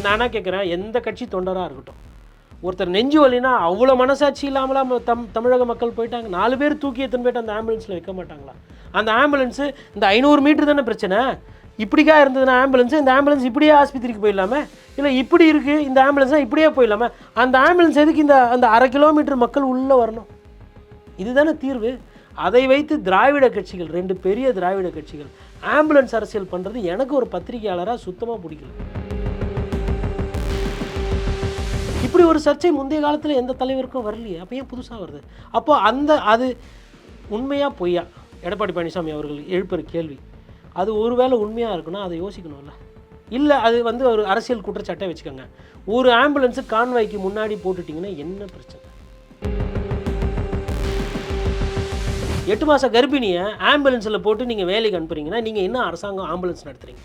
நானா கேட்குறேன், எந்த கட்சி தொண்டராக இருக்கட்டும், ஒருத்தர் நெஞ்சு வலினா அவ்வளோ மனசாட்சி இல்லாமலாம் தமிழக மக்கள் போயிட்டாங்க. 4 பேர் தூக்கி எடுத்துன்னு போயிட்டு அந்த ஆம்புலன்ஸில் வைக்க மாட்டாங்களா? அந்த ஆம்புலன்ஸு இந்த 500 மீட்டர் தானே பிரச்சனை. இப்படிக்கா இருந்ததுன்னா ஆம்புலன்ஸு, இந்த ஆம்புலன்ஸ் இப்படியே ஆஸ்பத்திரிக்கு போயிடலாமே, இல்லை இப்படி இருக்குது இந்த ஆம்புலன்ஸ்னால் இப்படியே போயிடலாமே. அந்த ஆம்புலன்ஸ் எதுக்கு இந்த அந்த 1/2 கிலோமீட்டர் மக்கள் உள்ளே வரணும்? இதுதானே தீர்வு. அதை வைத்து திராவிட கட்சிகள், 2 பெரிய திராவிட கட்சிகள் ஆம்புலன்ஸ் அரசியல் பண்ணுறது எனக்கு ஒரு பத்திரிகையாளராக சுத்தமாக பிடிக்கல. இப்படி ஒரு சர்ச்சை முந்தைய காலத்தில் எந்த தலைவருக்கும் வரலையே, அப்போ ஏன் புதுசாக வருது? அப்போ அது உண்மையா பொய்யா? எடப்பாடி பழனிசாமி அவர்கள் எழுப்புற கேள்வி அது ஒருவேளை உண்மையாக இருக்குன்னா அதை யோசிக்கணும்ல. இல்லை அது வந்து ஒரு அரசியல் குற்றச்சாட்டை வச்சுக்கோங்க. ஒரு ஆம்புலன்ஸு கான்வாய்க்கு முன்னாடி போட்டுட்டிங்கன்னா என்ன பிரச்சனை? 8 மாத கர்ப்பிணியை ஆம்புலன்ஸில் போட்டு நீங்கள் வேலைக்கு அனுப்புறீங்கன்னா நீங்கள் என்ன அரசாங்கம் ஆம்புலன்ஸ் நடத்துகிறீங்க?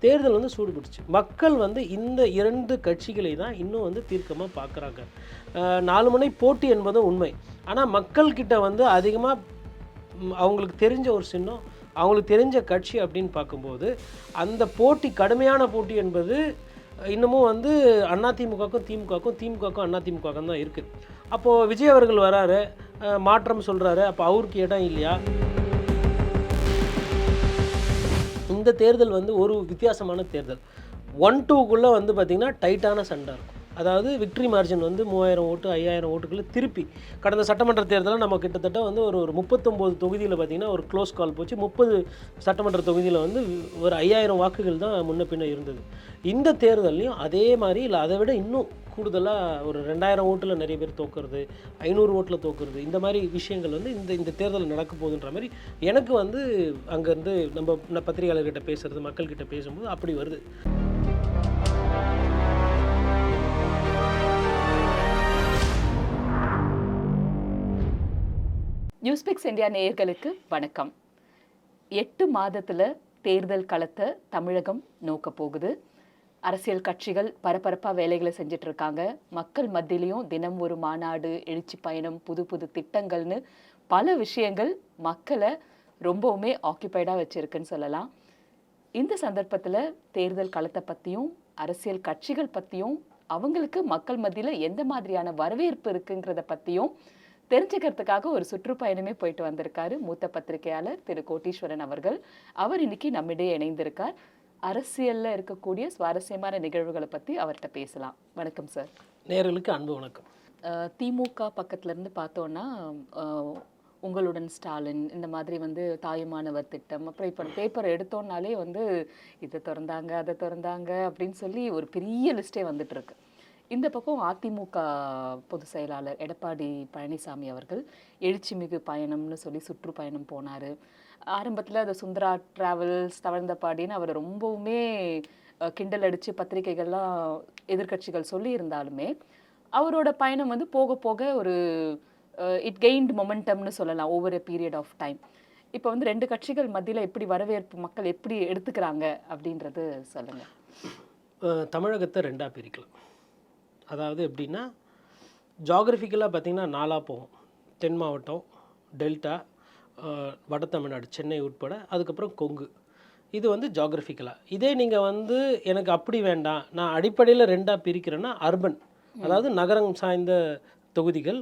தேர்தல் வந்து சூடுபிடிச்சு மக்கள் வந்து இந்த 2 கட்சிகளை தான் இன்னும் வந்து தீர்க்கமாக பார்க்குறாங்க. 4 முனை போட்டி என்பது உண்மை. ஆனால் மக்கள்கிட்ட வந்து அதிகமாக அவங்களுக்கு தெரிஞ்ச ஒரு சின்னம், அவங்களுக்கு தெரிஞ்ச கட்சி அப்படின்னு பார்க்கும்போது அந்த போட்டி, கடுமையான போட்டி என்பது இன்னமும் வந்து அதிமுகவுக்கும் திமுகவுக்கும், திமுகவுக்கும் அதிமுகவுக்கும் தான் இருக்குது. அப்போது விஜய் அவர்கள் வராரு, மாற்றம் சொல்கிறாரு, அப்போ அவருக்கு இடம் இல்லையா? இந்த தேர்தல் வந்து ஒரு வித்தியாசமான தேர்தல். 1-2க்குள்ளே வந்து பார்த்திங்கன்னா டைட்டான சண்டை இருக்கும். அதாவது விக்ட்ரி மார்ஜின் வந்து 3000 ஓட்டு 5000 ஓட்டுக்குள்ளே திருப்பி கடந்த சட்டமன்ற தேர்தலில் நம்ம கிட்டத்தட்ட வந்து ஒரு 39 தொகுதியில் பார்த்திங்கன்னா ஒரு க்ளோஸ் கால் போச்சு. 30 சட்டமன்ற தொகுதியில் வந்து ஒரு 5000 வாக்குகள் தான் முன்ன பின்ன இருந்தது. இந்த தேர்தல்லையும் அதே மாதிரி, இல்லை அதை விட இன்னும் கூடுதலாக ஒரு 2000 ஓட்டில் நிறைய பேர் தோக்குறது, 500 ஓட்டில் தோக்குறது, இந்த மாதிரி விஷயங்கள் வந்து இந்த தேர்தல் நடக்க போகுதுன்ற மாதிரி எனக்கு வந்து அங்கேருந்து நம்ம பத்திரிகையாளர்கிட்ட பேசுகிறது, மக்கள்கிட்ட பேசும்போது அப்படி வருது. நியூஸ்பிக்ஸ் இந்தியா நேயர்களுக்கு வணக்கம். 8 மாதத்தில் தேர்தல் களத்தை தமிழகம் நோக்க போகுது. அரசியல் கட்சிகள் பரபரப்பாக வேலைகளை செஞ்சுட்டு இருக்காங்க. மக்கள் மத்தியிலையும் தினம் ஒரு மாநாடு, எழுச்சி பயணம், புது புது திட்டங்கள்னு பல விஷயங்கள் மக்களை ரொம்பவுமே ஆக்கியபைடாக வச்சுருக்குன்னு சொல்லலாம். இந்த சந்தர்ப்பத்தில் தேர்தல் களத்தை பற்றியும் அரசியல் கட்சிகள் பற்றியும் அவங்களுக்கு மக்கள் மத்தியில் எந்த மாதிரியான வரவேற்பு இருக்குங்கிறத பற்றியும் தெரிஞ்சுக்கிறதுக்காக ஒரு சுற்றுப்பயணமே போயிட்டு வந்திருக்காரு மூத்த பத்திரிகையாளர் திரு கோட்டீஸ்வரன் அவர்கள். அவர் இன்னைக்கு நம்மிடையே இணைந்திருக்கார். அரசியல்ல இருக்கக்கூடிய சுவாரஸ்யமான நிகழ்வுகளை பற்றி அவர்கிட்ட பேசலாம். வணக்கம் சார். நேயர்களுக்கு அன்பு வணக்கம். திமுக பக்கத்துல இருந்து பார்த்தோன்னா உங்களுடன் ஸ்டாலின், இந்த மாதிரி வந்து தாயுமானவர் திட்டம், அப்புறம் இப்போ பேப்பர் எடுத்தோன்னாலே வந்து இதை திறந்தாங்க அதை திறந்தாங்க அப்படின்னு சொல்லி ஒரு பெரிய லிஸ்டே வந்துட்டு இருக்கு. இந்த பக்கம் அதிமுக பொதுச் செயலாளர் எடப்பாடி பழனிசாமி அவர்கள் எழுச்சிமிகு பயணம்னு சொல்லி சுற்றுப்பயணம் போனார். ஆரம்பத்தில் அது சுந்தரா டிராவல்ஸ், தவழ்ந்தபாடின்னு அவர் ரொம்பவுமே கிண்டல் அடித்து பத்திரிகைகள்லாம் எதிர்கட்சிகள் சொல்லி இருந்தாலுமே அவரோட பயணம் வந்து போக போக ஒரு இட் கெயின்ட் மொமெண்டம்னு சொல்லலாம் over a period of time. இப்போ வந்து 2 கட்சிகள் மத்தியில் எப்படி வரவேற்பு, மக்கள் எப்படி எடுத்துக்கிறாங்க அப்படின்றது சொல்லுங்கள். தமிழகத்தை 2ஆக பிரிக்கலாம். அதாவது எப்படின்னா, ஜாகிரபிக்கலாக பார்த்திங்கன்னா 4ஆக போகும். தென் மாவட்டம், டெல்டா, வட தமிழ்நாடு, சென்னை உட்பட, அதுக்கப்புறம் கொங்கு. இது வந்து ஜாகிரபிக்கலாக. இதே நீங்கள் வந்து எனக்கு அப்படி வேண்டாம், நான் அடிப்படையில் 2ஆக பிரிக்கிறேன்னா அர்பன், அதாவது நகரம் சார்ந்த தொகுதிகள்,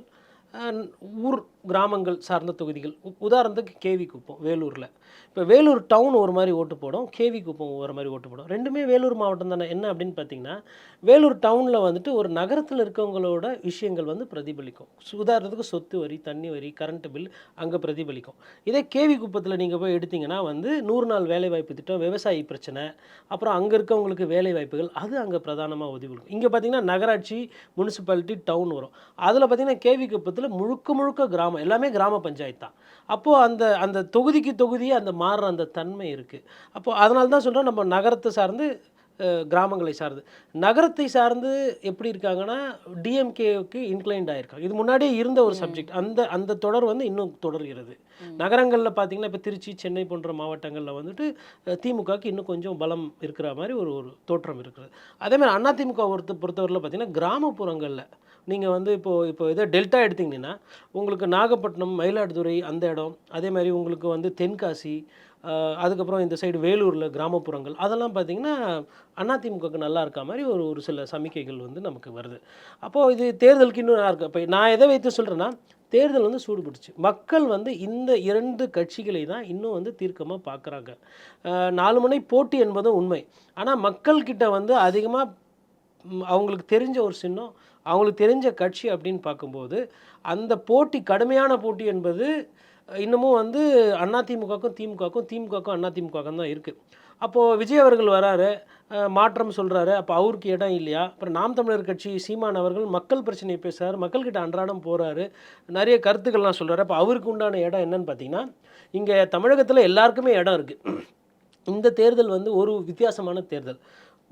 ஊர் கிராமங்கள் சார்ந்த தொகுதிகள். உதாரணத்துக்கு கேவி குப்பம் வேலூரில். இப்போ வேலூர் டவுன் ஒரு மாதிரி ஓட்டு போடும், கேவி குப்பம் ஒரு மாதிரி ஓட்டு போடும். ரெண்டுமே வேலூர் மாவட்டம் தானே. என்ன அப்படின்னு பார்த்தீங்கன்னா, வேலூர் டவுனில் வந்துட்டு ஒரு நகரத்தில் இருக்கவங்களோட விஷயங்கள் வந்து பிரதிபலிக்கும். உதாரணத்துக்கு சொத்து வரி, தண்ணி வரி, கரண்ட் பில் அங்கே பிரதிபலிக்கும். இதே கேவி குப்பத்தில் நீங்கள் போய் எடுத்திங்கன்னா வந்து 100 நாள் வேலைவாய்ப்பு திட்டம், விவசாயி பிரச்சனை, அப்புறம் அங்கே இருக்கவங்களுக்கு வேலைவாய்ப்புகள், அது அங்கே பிரதானமாக உதவிக்கும். இங்கே பார்த்திங்கன்னா நகராட்சி, முனிசிபாலிட்டி, டவுன் வரும். அதில் பார்த்திங்கன்னா கேவி குப்பத்தில் முழுக்க கிராமம், எல்லாமே கிராம பஞ்சாயத்து தான். அப்போது அந்த தொகுதிக்கு தொகுதி அந்த மாறுற அந்த தன்மை இருக்குது. அப்போது அதனால தான் சொல்கிறோம், நம்ம நகரத்தை சார்ந்து கிராமங்களை சார்ந்து. நகரத்தை சார்ந்து எப்படி இருக்காங்கன்னா டிஎம்கேவுக்கு இன்க்ளைண்ட் ஆகிருக்காங்க. இது முன்னாடியே இருந்த ஒரு சப்ஜெக்ட். அந்த தொடர் வந்து இன்னும் தொடர்கிறது. நகரங்களில் பார்த்திங்கன்னா இப்போ திருச்சி, சென்னை போன்ற மாவட்டங்களில் வந்துட்டு திமுகவுக்கு இன்னும் கொஞ்சம் பலம் இருக்கிற மாதிரி ஒரு தோற்றம் இருக்குது. அதேமாதிரி அதிமுக பொறுத்தவரையில் பார்த்திங்கன்னா கிராமப்புறங்களில் நீங்கள் வந்து இப்போ இதை டெல்டா எடுத்திங்கன்னா உங்களுக்கு நாகப்பட்டினம், மயிலாடுதுறை அந்த இடம், அதே மாதிரி உங்களுக்கு வந்து தென்காசி, அதுக்கப்புறம் இந்த சைடு வேலூரில் கிராமப்புறங்கள் அதெல்லாம் பார்த்திங்கன்னா அதிமுகவுக்கு நல்லா இருக்கா மாதிரி ஒரு ஒரு சில சமிக்கைகள் வந்து நமக்கு வருது. அப்போது இது தேர்தலுக்கு இன்னும் நல்லா இருக்கு. இப்போ நான் எதை வைத்து சொல்கிறேன்னா, தேர்தல் வந்து சூடுபிடிச்சு மக்கள் வந்து இந்த 2 கட்சிகளை தான் இன்னும் வந்து தீர்க்கமாக பார்க்குறாங்க. 4 முனை போட்டி என்பதும் உண்மை. ஆனால் மக்கள்கிட்ட வந்து அதிகமாக அவங்களுக்கு தெரிஞ்ச ஒரு சின்னம், அவங்களுக்கு தெரிஞ்ச கட்சி அப்படின்னு பார்க்கும்போது, அந்த போட்டி கடுமையான போட்டி என்பது இன்னமும் வந்து அதிமுகவுக்கும் திமுகவுக்கும், திமுகவுக்கும் அதிமுகவுக்கும் தான் இருக்குது. அப்போது விஜய் அவர்கள் வராரு, மாற்றம் சொல்கிறாரு. அப்போ அவருக்கு இடம் இல்லையா? அப்புறம் நாம் தமிழர் கட்சி சீமான் அவர்கள் மக்கள் பிரச்சனையை பேசுகிறார், மக்கள்கிட்ட அன்றாடம் போகிறாரு, நிறைய கருத்துக்கள்லாம் சொல்கிறாரு. அப்போ அவருக்கு உண்டான இடம் என்னன்னு பார்த்தீங்கன்னா, இங்கே தமிழகத்தில் எல்லாருக்குமே இடம் இருக்குது. இந்த தேர்தல் வந்து ஒரு வித்தியாசமான தேர்தல்.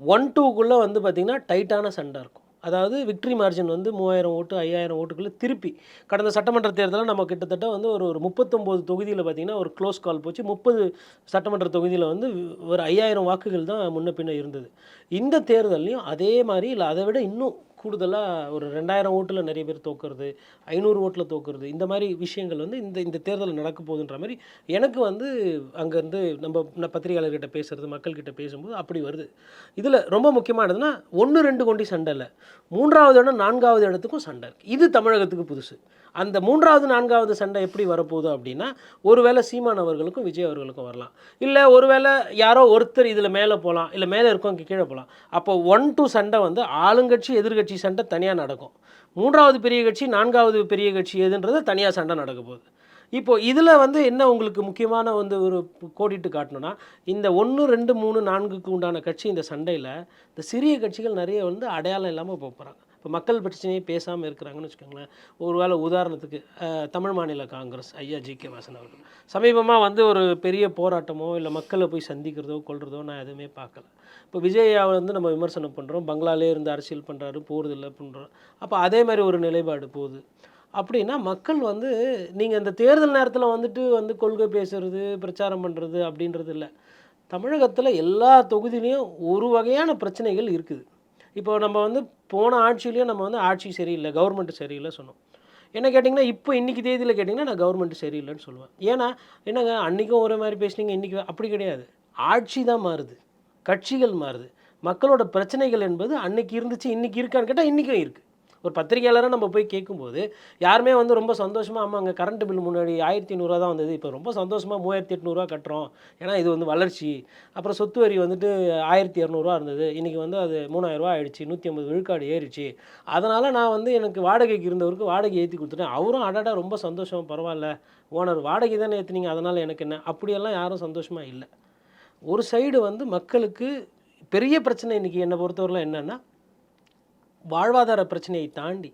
1, 2க்குள்ளே வந்து பார்த்திங்கன்னா டைட்டான சண்டை இருக்கும். அதாவது விக்ட்ரி மார்ஜின் வந்து 3000 ஓட்டு 5000 ஓட்டுக்குள்ளே திருப்பி கடந்த சட்டமன்ற தேர்தலில் நம்ம கிட்டத்தட்ட வந்து ஒரு 39 தொகுதியில் பார்த்திங்கன்னா ஒரு க்ளோஸ் கால் போச்சு. 30 சட்டமன்ற தொகுதியில் வந்து ஒரு 5000 வாக்குகள் தான் முன்ன பின்ன இருந்தது. இந்த தேர்தல்லையும் அதே மாதிரி இல்லை அதை விட இன்னும் கூடுதலாக ஒரு 2000 ஓட்டில் நிறைய பேர் தோக்குறது, 500 ஓட்டில் தோக்குறது, இந்த மாதிரி விஷயங்கள் வந்து இந்த தேர்தலில் நடக்க போகுதுன்ற மாதிரி எனக்கு வந்து அங்கேருந்து நம்ம பத்திரிகையாளர்கிட்ட பேசுகிறது, மக்கள்கிட்ட பேசும்போது அப்படி வருது. இதில் ரொம்ப முக்கியமானதுன்னா 1, 2 கொண்டி சண்டை இல்லை, 3வது இடம் 4வது இடத்துக்கும் சண்டை இருக்குது. இது தமிழகத்துக்கு புதுசு. அந்த 3வது 4வது சண்டை எப்படி வரப்போகுது அப்படின்னா, ஒருவேளை சீமான் அவர்களுக்கும் விஜய் அவர்களுக்கும் வரலாம், இல்லை ஒருவேளை யாரோ ஒருத்தர் இதில் மேலே போகலாம், இல்லை மேலே இருக்கவங்க கீழே போகலாம். அப்போ 1, 2 சண்டை வந்து ஆளுங்கட்சி எதிர்கட்சி சண்டை தனியாக நடக்கும். 3வது பெரிய கட்சி 4வது பெரிய கட்சி எதுன்றது தனியாக சண்டை நடக்க போகுது. இப்போ இதில் வந்து என்ன உங்களுக்கு முக்கியமான வந்து ஒரு கோடிட்டு காட்டணும்னா, இந்த 1, 2, 3, 4க்கு உண்டான கட்சி இந்த சண்டையில் இந்த சிறிய கட்சிகள் நிறைய வந்து அடையாளம் இல்லாமல் போகிறாங்க. இப்போ மக்கள் பிரச்சனையே பேசாமல் இருக்கிறாங்கன்னு வச்சுக்கோங்களேன். ஒரு வேளை உதாரணத்துக்கு தமிழ் மாநில காங்கிரஸ் ஐயா ஜி.கே. வாசன் அவர்கள் சமீபமாக வந்து ஒரு பெரிய போராட்டமோ இல்லை மக்களை போய் சந்திக்கிறதோ கொள்றதோ நான் எதுவுமே பார்க்கல. இப்போ விஜயை வந்து நம்ம விமர்சனம் பண்ணுறோம், பங்களாலே இருந்து அரசியல் பண்ணுறாரு, போகிறதில்ல பண்ணுறோம். அப்போ அதே மாதிரி ஒரு நிலைப்பாடு போகுது. அப்படின்னா மக்கள் வந்து நீங்கள் இந்த தேர்தல் நேரத்தில் வந்து கொள்கை பேசுகிறது, பிரச்சாரம் பண்ணுறது அப்படின்றது இல்லை. தமிழகத்தில் எல்லா தொகுதியிலையும் ஒரு வகையான பிரச்சனைகள் இருக்குது. இப்போ நம்ம வந்து போன ஆட்சியிலையும் நம்ம வந்து ஆட்சி சரியில்லை, கவர்மெண்ட் சரியில்லை சொன்னோம். என்ன கேட்டிங்கன்னா, இப்போ இன்றைக்கி தேதியில் கேட்டிங்கன்னா நான் கவர்மெண்ட் சரியில்லைன்னு சொல்லுவேன். ஏன்னா என்னங்க அன்றைக்கும் ஒரே மாதிரி பேசுனீங்க, இன்றைக்கி அப்படி கிடையாது. ஆட்சி தான் மாறுது, கட்சிகள் மாறுது. மக்களோட பிரச்சனைகள் என்பது அன்றைக்கி இருந்துச்சு, இன்றைக்கி இருக்கான்னு கேட்டால் இன்றைக்கும் இருக்குது. ஒரு பத்திரிகையாளராக நம்ம போய் கேட்கும்போது யாருமே வந்து ரொம்ப சந்தோஷமாக ஆமாங்க கரண்ட் பில் முன்னாடி 1500 தான் வந்தது, இப்போ ரொம்ப சந்தோஷமாக 3800 கட்டுறோம், ஏன்னா இது வந்து வளர்ச்சி. அப்புறம் சொத்து வரி வந்துட்டு 1200 இருந்தது, இன்றைக்கி வந்து அது 3000 ஆயிடுச்சு, 150 விழுக்காடு ஏறிச்சு, அதனால் நான் வந்து எனக்கு வாடகைக்கு இருந்தவருக்கு வாடகை ஏற்றி கொடுத்துட்டேன். அவரும் அடடா ரொம்ப சந்தோஷம், பரவாயில்ல ஓனர் வாடகை தானே ஏற்றுனீங்க, அதனால் எனக்கு என்ன, அப்படியெல்லாம் யாரும் சந்தோஷமாக இல்லை. ஒரு சைடு வந்து மக்களுக்கு பெரிய பிரச்சனை இன்றைக்கி என்னை பொறுத்தவரைலாம் என்னென்னா, வாழ்வாதார பிரச்சனையை தாண்டி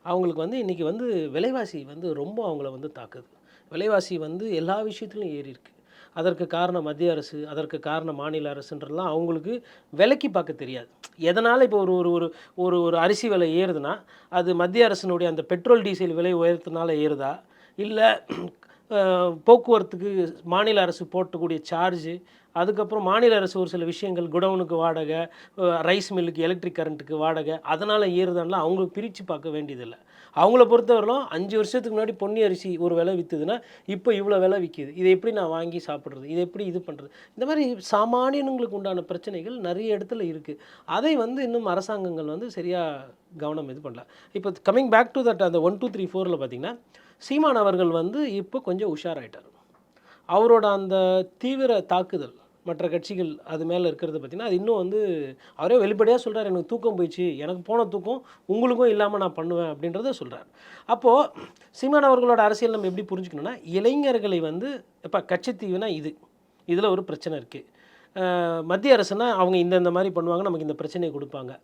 அவங்களுக்கு வந்து இன்றைக்கி வந்து விலைவாசி வந்து ரொம்ப அவங்கள வந்து தாக்குது. விலைவாசி வந்து எல்லா விஷயத்துலையும் ஏறி இருக்குது. அதற்கு காரணம் மத்திய அரசு, அதற்கு காரணம் மாநில அரசுன்றலாம் அவங்களுக்கு விலைக்கு பார்க்க தெரியாது. எதனால் இப்போ ஒரு ஒரு ஒரு ஒரு ஒரு அரிசி விலை ஏறுதுன்னா அது மத்திய அரசினுடைய அந்த பெட்ரோல் டீசல் விலை உயர்த்தினால ஏறுதா, இல்லை போக்குவரத்துக்கு மாநில அரசு போட்டக்கூடிய சார்ஜு, அதுக்கப்புறம் மாநில அரசு ஒரு சில விஷயங்கள் குடவுனுக்கு வாடகை, ரைஸ் மில்லுக்கு எலக்ட்ரிக் கரண்ட்டுக்கு வாடகை, அதனால் ஏறுதான்லாம் அவங்களுக்கு பிரித்து பார்க்க வேண்டியதில்லை. அவங்கள பொறுத்தவரையிலும் 5 வருஷத்துக்கு முன்னாடி பொன்னி அரிசி ஒரு விலை விற்றுதுன்னா இப்போ இவ்வளோ விலை விற்கிது, இதை எப்படி நான் வாங்கி சாப்பிட்றது, இதை எப்படி இது பண்ணுறது, இந்த மாதிரி சாமானியனுங்களுக்கு உண்டான பிரச்சனைகள் நிறைய இடத்துல இருக்குது. அதை வந்து இன்னும் அரசாங்கங்கள் வந்து சரியாக கவனம் இது பண்ணல. இப்போ கம்மிங் பேக் டு தட் அந்த 1, 2, 3, 4ல் பார்த்திங்கன்னா சீமான் அவர்கள் வந்து இப்போ கொஞ்சம் உஷாராயிட்டார். அவரோட அந்த தீவிர தாக்குதல் மற்ற கட்சிகள் அது மேலே இருக்கிறது பார்த்திங்கன்னா, அது இன்னும் வந்து அவரே வெளிப்படையாக சொல்கிறார், எனக்கு தூக்கம் போயிடுச்சு, எனக்கு போன தூக்கம் உங்களுக்கும் இல்லாமல் நான் பண்ணுவேன் அப்படின்றத சொல்கிறார். அப்போது சீமான் அவர்களோட அரசியல் நம்ம எப்படி புரிஞ்சுக்கணுன்னா, இளைஞர்களை வந்து இப்போ கட்சித்தீவுனா இதில் ஒரு பிரச்சனை இருக்குது, மத்திய அரசுனா அவங்க இந்த மாதிரி பண்ணுவாங்க, நமக்கு இந்த பிரச்சனையை கொடுப்பாங்க,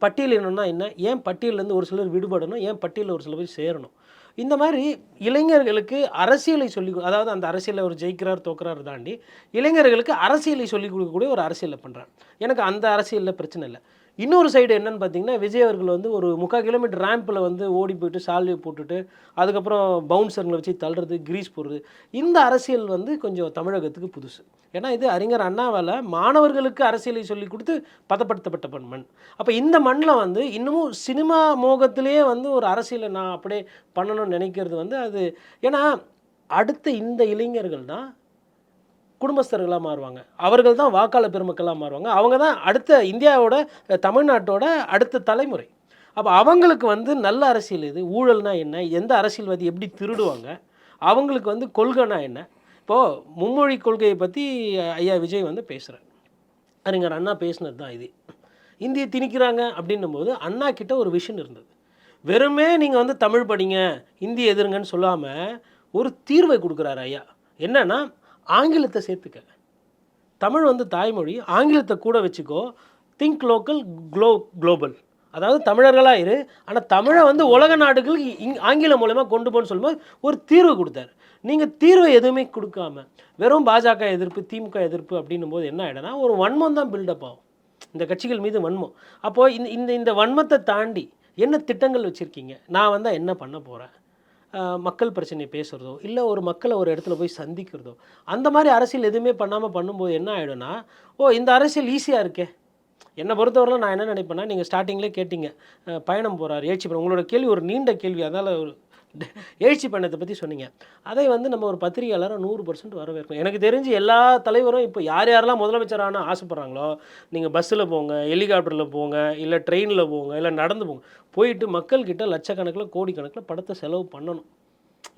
பட்டியலினம்னா என்ன, ஏன் பட்டியலேருந்து ஒரு சிலர் விடுபடணும், ஏன் பட்டியலில் ஒரு சில பேர் சேரணும், இந்த மாதிரி இளைஞர்களுக்கு அரசியலை அதாவது அந்த அரசியலில் ஒரு ஜெயிக்கிறார் தோக்குறார் தாண்டி இளைஞர்களுக்கு அரசியலை சொல்லிக் கொடுக்கக்கூடிய ஒரு அரசியலை பண்ணுறாங்க. எனக்கு அந்த அரசியலில் பிரச்சனை இல்லை. இன்னொரு சைடு என்னன்னு பார்த்தீங்கன்னா, விஜய் அவர்கள் வந்து ஒரு 3/4 கிலோமீட்டர் ரேம்பில் வந்து ஓடி போயிட்டு சால்வையை போட்டுட்டு, அதுக்கப்புறம் பவுன்சருங்களை வச்சு தள்ளுறது, கிரீஸ் போடுறது. இந்த அரசியல் வந்து கொஞ்சம் தமிழகத்துக்கு புதுசு. ஏன்னா இது அறிஞர் அண்ணாவால மாணவர்களுக்கு அரசியலை சொல்லிக் கொடுத்து பதப்படுத்தப்பட்ட மண். அப்போ இந்த மண்ணில் வந்து இன்னமும் சினிமா மோகத்திலேயே வந்து ஒரு அரசியலை நான் அப்படியே பண்ணணும்னு நினைக்கிறது வந்து அது ஏன்னா அடுத்த இந்த இளைஞர்கள் தான் குடும்பஸ்தர்களாக மாறுவாங்க. அவர்கள் தான் வாக்காளர் பெருமக்களாக மாறுவாங்க. அவங்க தான் அடுத்த இந்தியாவோட தமிழ்நாட்டோட அடுத்த தலைமுறை. அப்போ அவங்களுக்கு வந்து நல்ல அரசியல் எது, ஊழல்னா என்ன, எந்த அரசியல்வாதி எப்படி திருடுவாங்க, அவங்களுக்கு வந்து கொள்கைனா என்ன. இப்போது மும்மொழி கொள்கையை பற்றி ஐயா விஜய் வந்து பேசுகிறார். அறிஞர் அண்ணா பேசினது தான் இது. இந்தியை திணிக்கிறாங்க அப்படின்னும்போது அண்ணா கிட்ட ஒரு விஷன் இருந்தது. வெறுமே நீங்கள் வந்து தமிழ் படிங்க, ஹிந்தி எதிருங்கன்னு சொல்லாமல் ஒரு தீர்வை கொடுக்குறாரு ஐயா. என்னன்னா ஆங்கிலத்தை சேர்த்துக்க. தமிழ் வந்து தாய்மொழி, ஆங்கிலத்தை கூட வச்சுக்கோ. Think local, global. அதாவது தமிழர்களாக இரு, ஆனால் தமிழை வந்து உலக நாடுகளுக்கு ஆங்கிலம் மூலமாக கொண்டு போகணும்னு சொல்லும்போது ஒரு தீர்வு கொடுத்தாரு. நீங்கள் தீர்வை எதுவுமே கொடுக்காம வெறும் பாஜக எதிர்ப்பு, திமுக எதிர்ப்பு அப்படின்னும் போது என்ன ஆகிடும்னா ஒரு வன்மம் தான் பில்டப் ஆகும், இந்த கட்சிகள் மீது வன்மம். அப்போது இந்த இந்த இந்த வன்மத்தை தாண்டி என்ன திட்டங்கள் வச்சுருக்கீங்க, நான் வந்தால் என்ன பண்ண போகிறேன், மக்கள் பிரச்சனையை பேசுகிறதோ இல்லை ஒரு மக்களை ஒரு இடத்துல போய் சந்திக்கிறதோ, அந்த மாதிரி அரசியல் எதுவுமே பண்ணாமல் பண்ணும்போது என்ன ஆகிடும்னா, இந்த அரசியல் ஈஸியாக இருக்கே. என்னை பொறுத்தவரையில் நான் என்ன நினைப்பேன்னா, நீங்கள் ஸ்டார்டிங்லேயே கேட்டிங்க பயணம் போகிறார், எழுச்சி பயணம். உங்களோட கேள்வி ஒரு நீண்ட கேள்வி, அதனால் ஒரு எழுச்சி பயணத்தை பற்றி சொன்னீங்க. அதை வந்து நம்ம ஒரு பத்திரிகையாளராக 100% வரவேற்கணும். எனக்கு தெரிஞ்சு எல்லா தலைவரும் இப்போ யார் யாரெல்லாம் முதலமைச்சரான ஆசைப்பட்றாங்களோ, நீங்கள் பஸ்ஸில் போங்க, ஹெலிகாப்டரில் போங்க, இல்லை ட்ரெயினில் போங்க, இல்லை நடந்து போங்க, போயிட்டு மக்கள்கிட்ட லட்சக்கணக்கில் கோடிக்கணக்கில் படத்தை செலவு பண்ணணும்.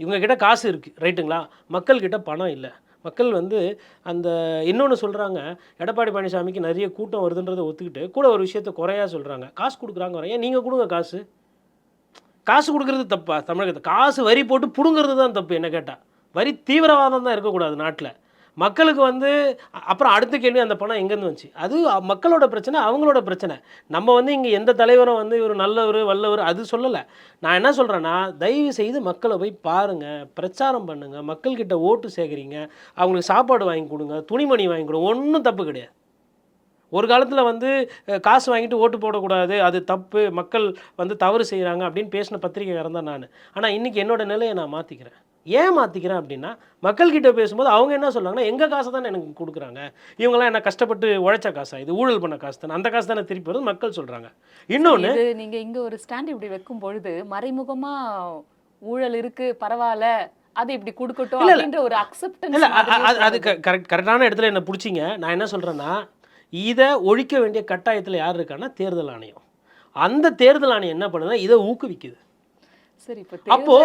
இவங்கக்கிட்ட காசு இருக்குது ரைட்டுங்களா, மக்கள்கிட்ட பணம் இல்லை. மக்கள் வந்து அந்த இன்னொன்று சொல்கிறாங்க, எடப்பாடி பழனிசாமிக்கு நிறைய கூட்டம் வருதுன்றதை ஒத்துக்கிட்டு கூட ஒரு விஷயத்தை குறையாக சொல்கிறாங்க, காசு கொடுக்குறாங்க வரையா, நீங்கள் கொடுங்க காசு. காசு கொடுக்குறது தப்பா தமிழகத்தை? காசு வரி போட்டு பிடுங்கிறது தான் தப்பு என்ன கேட்டால். வரி தீவிரவாதம் தான் இருக்கக்கூடாது நாட்டில். மக்களுக்கு வந்து அப்புறம் அடுத்த கேள்வி, அந்த பணம் எங்கேருந்து வந்துச்சு? அது மக்களோட பிரச்சனை, அவங்களோட பிரச்சனை. நம்ம வந்து இங்கே எந்த தலைவரும் வந்து இவர் நல்லவர் வல்லவர் அது சொல்லலை. நான் என்ன சொல்கிறேன்னா, தயவு செய்து மக்களை போய் பாருங்கள், பிரச்சாரம் பண்ணுங்கள், மக்கள்கிட்ட ஓட்டு சேகரிங்க, அவங்களுக்கு சாப்பாடு வாங்கி கொடுங்க, துணிமணி வாங்கி கொடுங்க, ஒன்றும் தப்பு கிடையாது. ஒரு காலத்தில் வந்து காசு வாங்கிட்டு ஓட்டு போடக்கூடாது, அது தப்பு, மக்கள் வந்து தவறு செய்கிறாங்க அப்படின்னு பேசின பத்திரிகைக்காரன் தான் நான். ஆனால் இன்றைக்கி என்னோடய நிலையை நான் மாற்றிக்கிறேன். ஏன் மாற்றிக்கிறேன் அப்படின்னா, மக்கள்கிட்ட பேசும்போது அவங்க என்ன சொல்கிறாங்கன்னா, எங்கள் காசை தானே எனக்கு கொடுக்குறாங்க, இவங்களாம் என்ன கஷ்டப்பட்டு உழைச்ச காசா, இது ஊழல் பண்ண காசு தானே, அந்த காசு தானே திருப்பி வருது மக்கள் சொல்கிறாங்க. இன்னொன்று, நீங்கள் இங்கே ஒரு ஸ்டாண்ட் இப்படி வைக்கும் பொழுது மறைமுகமாக ஊழல் இருக்குது பரவாயில்ல, அது இப்படி கொடுக்கட்டும் அப்படின்ற ஒரு அக்செப்டன்ஸ். இல்லை அது கரெக்டான இடத்துல என்ன பிடிச்சிங்க. நான் என்ன சொல்கிறேன்னா, இதை ஒழிக்க வேண்டிய கட்டாயத்தில் யார் இருக்கான்னா தேர்தல் ஆணையம். அந்த தேர்தல் ஆணையம் என்ன பண்ணுதுன்னா இதை ஊக்குவிக்குது. சரி, இப்போ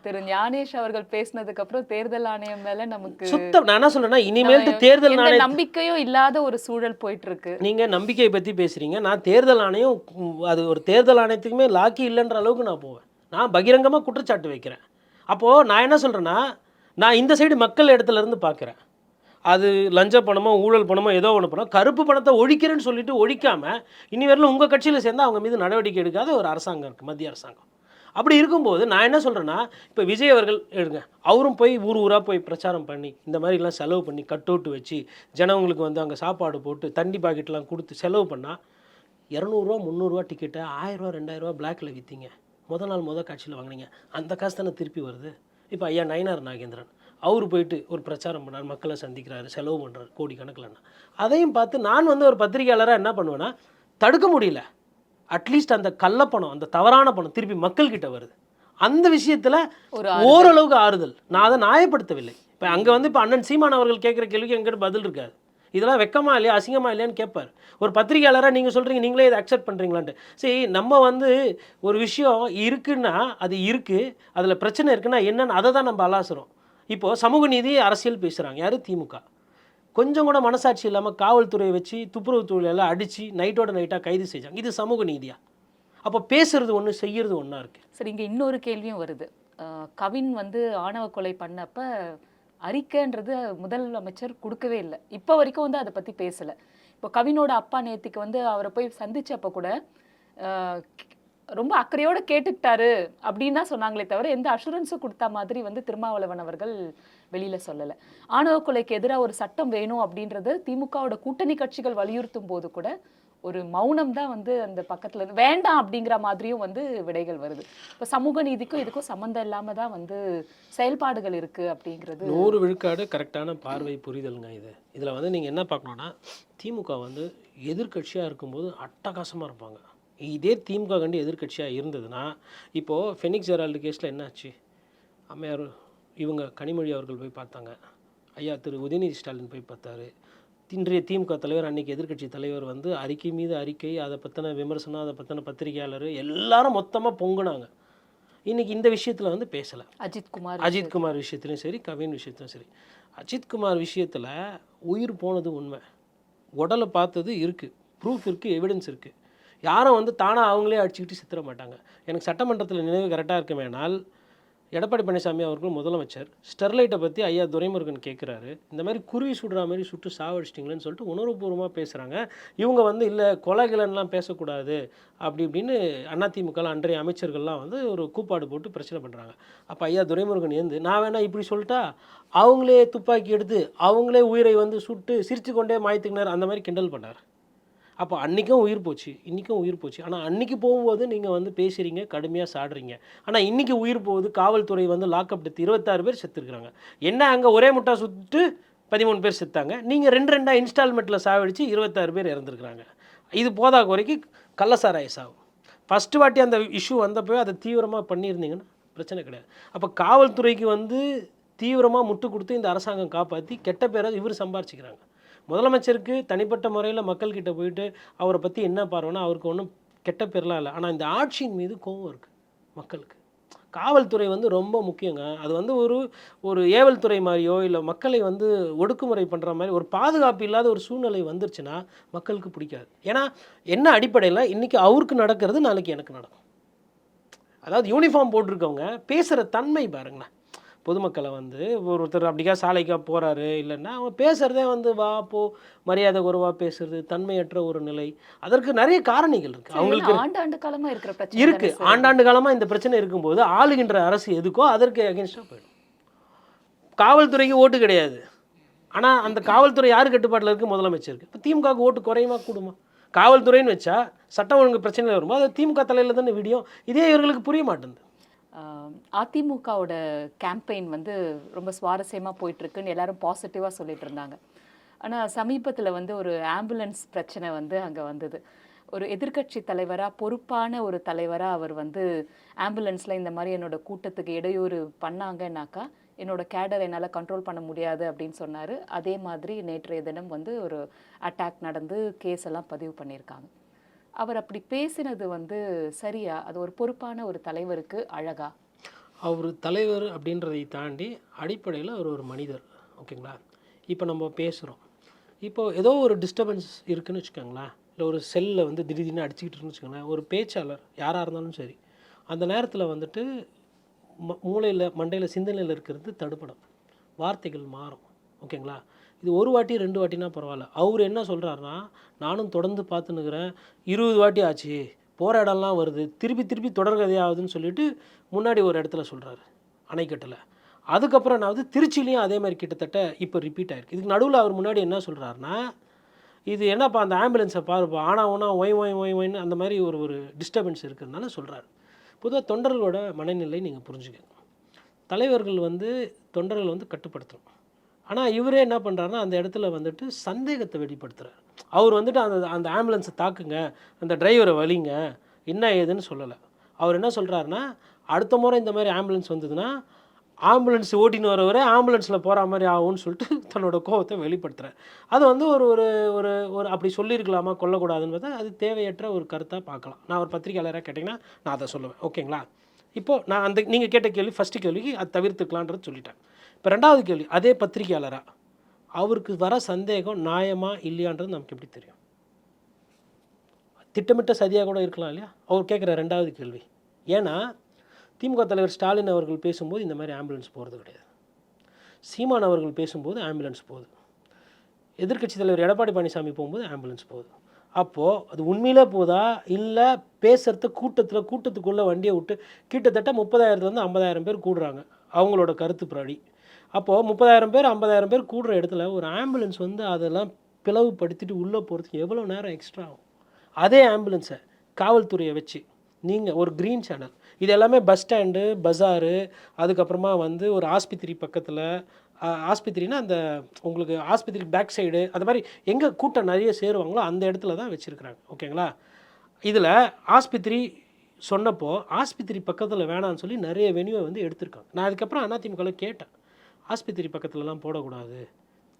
திரு ஞானேஷ் அவர்கள் பேசினதுக்கு அப்புறம் தேர்தல் ஆணையம் மேல நமக்கு சுத்தம் நான் என்ன சொல்றேன்னா, இனிமேல் தேர்தல் ஆணையம் நம்பிக்கையும் இல்லாத ஒரு சூழல் போயிட்டு இருக்கு. நீங்க நம்பிக்கையை பத்தி பேசுறீங்க, நான் தேர்தல் ஆணையம் அது ஒரு தேர்தல் ஆணையத்துக்குமே லாக்கி இல்லைன்ற அளவுக்கு நான் போவேன். நான் பகிரங்கமாக குற்றச்சாட்டு வைக்கிறேன். அப்போது நான் என்ன சொல்கிறேன்னா, நான் இந்த சைடு மக்கள் இடத்துல இருந்து பார்க்குறேன். அது லஞ்ச பணமோ ஊழல் பணமோ ஏதோ ஒன்று பண்ணோம், கருப்பு பணத்தை ஒழிக்கிறேன்னு சொல்லிட்டு ஒழிக்காமல் இனி வரலும் உங்கள் கட்சியில் சேர்ந்தால் அவங்க மீது நடவடிக்கை எடுக்காத ஒரு அரசாங்கம் இருக்குது, மத்திய அரசாங்கம். அப்படி இருக்கும்போது நான் என்ன சொல்கிறேன்னா, இப்போ விஜய் அவர்கள் எடுங்க, அவரும் போய் ஊர் ஊராக போய் பிரச்சாரம் பண்ணி இந்த மாதிரிலாம் செலவு பண்ணி கட் அவுட் வச்சு ஜனங்களுக்கு வந்து அங்கே சாப்பாடு போட்டு தண்ணி பாக்கெட்லாம் கொடுத்து செலவு பண்ணால் 200 300 டிக்கெட்டை 1000 2000 பிளாக்கில் விற்றீங்க. முதல் காட்சியில் வாங்கினீங்க, அந்த காசு தானே திருப்பி வருது. இப்போ ஐயா நயினார் நாகேந்திரன் அவர் போயிட்டு ஒரு பிரச்சாரம் பண்ணார், மக்களை சந்திக்கிறாரு, செலவு பண்ணுறாரு கோடிக்கணக்கில்னா. அதையும் பார்த்து நான் வந்து ஒரு பத்திரிகையாளராக என்ன பண்ணுவேன்னா, தடுக்க முடியல. அட்லீஸ்ட் அந்த கள்ளப்பணம், அந்த தவறான பணம் திருப்பி மக்கள்கிட்ட வருது, அந்த விஷயத்தில் ஓரளவுக்கு ஆறுதல். நான் அதை நியாயப்படுத்தவில்லை. இப்போ அங்கே வந்து இப்போ அண்ணன் சீமான் அவர்கள் கேட்குற கேள்விக்கு எங்கிட்ட பதில் இருக்காது. இதெல்லாம் வெக்கமா இல்லையா, அசிங்கமா இல்லையான்னு கேட்பார். ஒரு பத்திரிகையாளராக நீங்கள் சொல்கிறீங்க, நீங்களே இதை அக்செப்ட் பண்ணுறீங்களான்ட்டு. சரி, நம்ம வந்து ஒரு விஷயம் இருக்குன்னா அது இருக்குது, அதில் பிரச்சனை இருக்குன்னா என்னன்னு அதை தான் நம்ம அலாசுறோம். இப்போது சமூக நீதி அரசியல் பேசுகிறாங்க யார், திமுக. கொஞ்சம் கூட மனசாட்சி இல்லாமல் காவல்துறையை வச்சு துப்புரவுத்துறையெல்லாம் அடித்து நைட்டோட நைட்டாக கைது செஞ்சாங்க. இது சமூக நீதியா? அப்போ பேசுறது ஒன்று, செய்கிறது ஒன்றா இருக்குது. சரி, இங்கே இன்னொரு கேள்வியும் வருது. கவின் வந்து ஆணவ கொலை பண்ணப்ப அறிக்கைன்றது முதலமைச்சர் கொடுக்கவே இல்லை. இப்போ வரைக்கும் வந்து அதை பற்றி பேசலை. இப்போ கவினோட அப்பா நேத்திக்கு வந்து அவரை போய் சந்திச்சப்போ கூட ரொம்ப அக்கறையோடு கேட்டுக்கிட்டாரு அப்படின்னு தான் சொன்னாங்களே தவிர எந்த அஷூரன்ஸும் கொடுத்தா மாதிரி வந்து திருமாவளவன் அவர்கள் வெளியில் சொல்லலை. ஆணவ கொலைக்கு எதிராக ஒரு சட்டம் வேணும் அப்படின்றது திமுகவோட கூட்டணி கட்சிகள் வலியுறுத்தும் போது கூட ஒரு மௌனம் தான் வந்து அந்த பக்கத்துல இருந்து வேண்டாம் அப்படிங்கிற மாதிரியும் வந்து விடைகள் வருது. இப்போ சமூக நீதிக்கும் இதுக்கும் சம்மந்தம் இல்லாம தான் வந்து செயல்பாடுகள் இருக்கு அப்படிங்கிறது 100 விழுக்காடு கரெக்டான பார்வை புரிதலுங்க இது. இதில் வந்து நீங்கள் என்ன பார்க்கணுன்னா, திமுக வந்து எதிர்க்கட்சியாக இருக்கும்போது அட்டகாசமாக இருப்பாங்க. இதே திமுக கண்டு எதிர்க்கட்சியாக இருந்ததுன்னா, இப்போது ஃபெனிக்ஸ் ஜெரால்டு கேஸில் என்ன ஆச்சு? அம்மையார் இவங்க கனிமொழி அவர்கள் போய் பார்த்தாங்க. ஐயா திரு உதயநிதி ஸ்டாலின் போய் பார்த்தாரு. இன்றைய திமுக தலைவர், அன்றைக்கி எதிர்க்கட்சி தலைவர் வந்து அறிக்கை மீது அறிக்கை, அதை பற்றின விமர்சனம், அதை பற்றின பத்திரிகையாளர் எல்லாரும் மொத்தமாக பொங்குனாங்க. இன்றைக்கி இந்த விஷயத்தில் வந்து பேசலை. அஜித்குமார் விஷயத்துலையும் சரி, கவின் விஷயத்துலையும் சரி. அஜித்குமார் விஷயத்தில் உயிர் போனது உண்மை, உடலை பார்த்தது இருக்குது, ப்ரூஃப் இருக்குது, எவிடன்ஸ் இருக்குது. யாரும் வந்து தானாக அவங்களே அடிச்சுக்கிட்டு சித்திர மாட்டாங்க. எனக்கு சட்டமன்றத்தில் நினைவு கரெக்டாக இருக்குமேனால், எடப்பாடி பழனிசாமி அவர்கள் முதலமைச்சர் ஸ்டெர்லைட்டை பற்றி ஐயா துரைமுருகன் கேட்குறாரு. இந்த மாதிரி குருவி சுடுற மாதிரி சுட்டு சாவடிச்சிட்டிங்களேன்னு சொல்லிட்டு உணர்வுபூர்வமாக பேசுகிறாங்க. இவங்க வந்து இல்லை கொலைகளெல்லாம் பேசக்கூடாது அப்படி இப்படின்னு அதிமுக அன்றைய அமைச்சர்கள்லாம் வந்து ஒரு கூப்பாடு போட்டு பிரச்சனை பண்ணுறாங்க. அப்போ ஐயா துரைமுருகன் ஏந்து நான் வேணா இப்படி சொல்லிட்டா, அவங்களே துப்பாக்கி எடுத்து அவங்களே உயிரை வந்து சுட்டு சிரித்து கொண்டே மாய்த்துக்கினார், அந்த மாதிரி கிண்டல் பண்ணார். அப்போ அன்றைக்கும் உயிர் போச்சு, இன்றைக்கும் உயிர் போச்சு. ஆனால் அன்றைக்கி போகும்போது நீங்கள் வந்து பேசுகிறீங்க, கடுமையாக சாடுறீங்க. ஆனால் இன்றைக்கி உயிர் போகுது, காவல்துறை வந்து லாக்அப் எடுத்து 26 பேர் செத்துருக்குறாங்க. என்ன அங்கே ஒரே முட்டா சுட்டு 13 பேர் செத்தாங்க, நீங்கள் 2 இன்ஸ்டால்மெண்ட்டில் சாவடித்து 26 பேர் இறந்துருக்குறாங்க. இது போதா குறைக்கு கள்ளசாராய சாவு. ஃபஸ்ட்டு வாட்டி அந்த இஷ்யூ வந்தப்போ அதை தீவிரமாக பண்ணியிருந்தீங்கன்னா பிரச்சனை கிடையாது. அப்போ காவல்துறைக்கு வந்து தீவிரமாக முட்டு கொடுத்து இந்த அரசாங்கம் காப்பாற்றி கெட்ட பேரை இவர் சம்பாரிச்சிக்கிறாங்க. முதலமைச்சருக்கு தனிப்பட்ட முறையில் மக்கள்கிட்ட போயிட்டு அவரை பற்றி என்ன பார்வைன்னா அவருக்கு ஒன்றும் கெட்ட பேர்லாம் இல்லை. ஆனால் இந்த ஆட்சியின் மீது கோபம் இருக்குது மக்களுக்கு. காவல்துறை வந்து ரொம்ப முக்கியங்க. அது வந்து ஒரு ஏவல் துறை மாதிரியோ இல்லை மக்களை வந்து ஒடுக்குமுறை பண்ணுற மாதிரி ஒரு பாதுகாப்பு இல்லாத ஒரு சூழ்நிலை வந்துருச்சுன்னா மக்களுக்கு பிடிக்காது. ஏன்னா என்ன அடிப்படையில் இன்றைக்கி அவருக்கு நடக்கிறது நாளைக்கு எனக்கு நடக்கும். அதாவது யூனிஃபார்ம் போட்டிருக்கவங்க பேசுகிற தன்மை பாருங்களேன். பொதுமக்களை வந்து ஒருத்தர் அப்படிக்கா சாலைக்கா போகிறாரு இல்லைன்னா அவங்க பேசுகிறதே வந்து வா போ மரியாதை குறைவாக பேசுறது, தன்மையற்ற ஒரு நிலை. அதற்கு நிறைய காரணிகள் இருக்குது. அவங்களுக்கு ஆண்டாண்டு காலமாக இருக்கிற பிரச்சனை இருக்குது. ஆண்டாண்டு காலமாக இந்த பிரச்சனை இருக்கும்போது ஆளுகின்ற அரசு எதுக்கோ அதற்கு அகேன்ஸ்டாக போயிடும். காவல்துறைக்கு ஓட்டு கிடையாது, ஆனால் அந்த காவல்துறை யார் கட்டுப்பாட்டில் இருக்குது? முதலமைச்சருக்கு. இப்போ திமுகவுக்கு ஓட்டு குறையுமா கூடுமா? காவல்துறைன்னு வச்சா சட்டம் ஒழுங்கு பிரச்சனை வரும்போது அது திமுக தலையில் தானே விடியும். இதே இவர்களுக்கு புரிய மாட்டேங்குது. அதிமுகவோட கேம்பெயின் வந்து ரொம்ப சுவாரஸ்யமாக போயிட்டுருக்குன்னு எல்லாரும் பாசிட்டிவாக சொல்லிட்டு இருந்தாங்க. ஆனால் சமீபத்தில் வந்து ஒரு ஆம்புலன்ஸ் பிரச்சனை வந்து அங்கே வந்தது. ஒரு எதிர்க்கட்சி தலைவராக, பொறுப்பான ஒரு தலைவராக அவர் வந்து ஆம்புலன்ஸில் இந்த மாதிரி என்னோட கூட்டத்துக்கு இடையூறு பண்ணாங்கன்னாக்கா என்னோட கேடர் என்னால் கண்ட்ரோல் பண்ண முடியாது அப்படின்னு சொன்னார். அதே மாதிரி நேற்றைய தினம் வந்து ஒரு அட்டாக் நடந்து கேஸ் எல்லாம் பதிவு பண்ணியிருக்காங்க. அவர் அப்படி பேசினது வந்து சரியா? அது ஒரு பொறுப்பான ஒரு தலைவருக்கு அழகா? அவர் தலைவர் அப்படின்றதை தாண்டி அடிப்படையில் அவர் ஒரு மனிதர். ஓகேங்களா? இப்போ நம்ம பேசுகிறோம், இப்போது ஏதோ ஒரு டிஸ்டர்பன்ஸ் இருக்குதுன்னு வச்சுக்கோங்களேன், இல்லை ஒரு செல்லில் வந்து திடீர்னு அடிச்சுக்கிட்டு இருக்குன்னு வச்சுக்கோங்களேன், ஒரு பேச்சாளர் யாராக இருந்தாலும் சரி அந்த நேரத்தில் வந்துட்டு மூளையில் மண்டையில் சிந்தனையில் இருக்கிறது தடுப்படும், வார்த்தைகள் மாறும். ஓகேங்களா? இது ஒரு வாட்டி 2 வாட்டினா பரவாயில்ல. அவர் என்ன சொல்கிறாருன்னா, நானும் தொடர்ந்து பார்த்துன்னுக்கிறேன், 20 வாட்டி ஆச்சு, போகிற இடம்லாம் வருது, திருப்பி திருப்பி தொடர்கதையாகுதுன்னு சொல்லிட்டு முன்னாடி ஒரு இடத்துல சொல்கிறாரு அணைக்கட்டில். அதுக்கப்புறம் என்னாவது திருச்சிலையும் அதே மாதிரி கிட்டத்தட்ட இப்போ ரிப்பீட் ஆகிருக்கு. இதுக்கு நடுவில் அவர் முன்னாடி என்ன சொல்கிறாருன்னா, இது என்னப்பா அந்த ஆம்புலன்ஸை பாருப்பா, ஆனால் ஒன்றா ஒய்ன்னு அந்த மாதிரி ஒரு டிஸ்டர்பன்ஸ் இருக்குதுனால சொல்கிறாரு. பொதுவாக தொண்டர்களோட மனநிலை நீங்கள் புரிஞ்சுக்கணும். தலைவர்கள் வந்து தொண்டர்கள் வந்து கட்டுப்படுத்தணும். ஆனால் இவரே என்ன பண்ணுறாருன்னா அந்த இடத்துல வந்துட்டு சந்தேகத்தை வெளிப்படுத்துகிறார். அவர் வந்துட்டு அந்த ஆம்புலன்ஸை தாக்குங்க, அந்த டிரைவரை வலிங்க, என்ன ஏதுன்னு சொல்லலை. அவர் என்ன சொல்கிறாருன்னா, அடுத்த முறை இந்த மாதிரி ஆம்புலன்ஸ் வந்ததுன்னா ஆம்புலன்ஸ் ஓட்டின்னு வரவரை ஆம்புலன்ஸில் போகிற மாதிரி ஆகும்னு சொல்லிட்டு தன்னோட கோபத்தை வெளிப்படுத்துகிறார். அது வந்து ஒரு ஒரு ஒரு ஒரு அப்படி சொல்லியிருக்கலாமா, கொல்லக்கூடாதுன்னு பார்த்தா அது தேவையற்ற ஒரு கருத்தாக பார்க்கலாம். நான் ஒரு பத்திரிகையாளராக கேட்டிங்கன்னா நான் அதை சொல்லுவேன். ஓகேங்களா? இப்போது நான் அந்த நீங்கள் கேட்ட கேள்வி ஃபஸ்ட்டு கேள்விக்கு அது தவிர்த்துக்கலான்றது சொல்லிட்டேன். இப்போ 2வது கேள்வி, அதே பத்திரிகையாளராக அவருக்கு வர சந்தேகம் நியாயமா இல்லையான்றது நமக்கு எப்படி தெரியும்? திட்டமிட்ட சதியாக கூட இருக்கலாம் இல்லையா? அவர் கேட்குற 2வது கேள்வி. ஏன்னா திமுக தலைவர் ஸ்டாலின் அவர்கள் பேசும்போது இந்த மாதிரி ஆம்புலன்ஸ் போகிறது கிடையாது. சீமான் அவர்கள் பேசும்போது ஆம்புலன்ஸ் போகுது. எதிர்க்கட்சி தலைவர் எடப்பாடி பழனிசாமி போகும்போது ஆம்புலன்ஸ் போகுது. அப்போது அது உண்மையிலே போதா இல்லை பேசுகிறத கூட்டத்துக்குள்ளே வண்டியை விட்டு கிட்டத்தட்ட 30,000 50,000 பேர் கூடுறாங்க அவங்களோட கருத்துப்படி. அப்போது 30,000 பேர் 50,000 பேர் கூடுற இடத்துல ஒரு ஆம்புலன்ஸ் வந்து அதெல்லாம் பிளவுபடுத்திட்டு உள்ளே போகிறதுக்கு எவ்வளோ நேரம் எக்ஸ்ட்ரா ஆகும்? அதே ஆம்புலன்ஸை காவல்துறையை வச்சு நீங்கள் ஒரு க்ரீன் சேனல், இது எல்லாமே பஸ் ஸ்டாண்டு, பஸாரு, அதுக்கப்புறமா வந்து ஒரு ஆஸ்பத்திரி பக்கத்தில், ஆஸ்பத்திரினா அந்த உங்களுக்கு ஆஸ்பத்திரி பேக் சைடு, அது மாதிரி எங்கே கூட்டம் நிறைய சேருவாங்களோ அந்த இடத்துல தான் வச்சுருக்குறாங்க. ஓகேங்களா? இதில் ஆஸ்பத்திரி சொன்னப்போ ஆஸ்பத்திரி பக்கத்தில் வேணான்னு சொல்லி நிறைய வெனியூவை வந்து எடுத்திருக்காங்க. நான் அதுக்கப்புறம் அதிமுகவில் கேட்டேன், ஆஸ்பத்திரி பக்கத்துலலாம் போடக்கூடாது,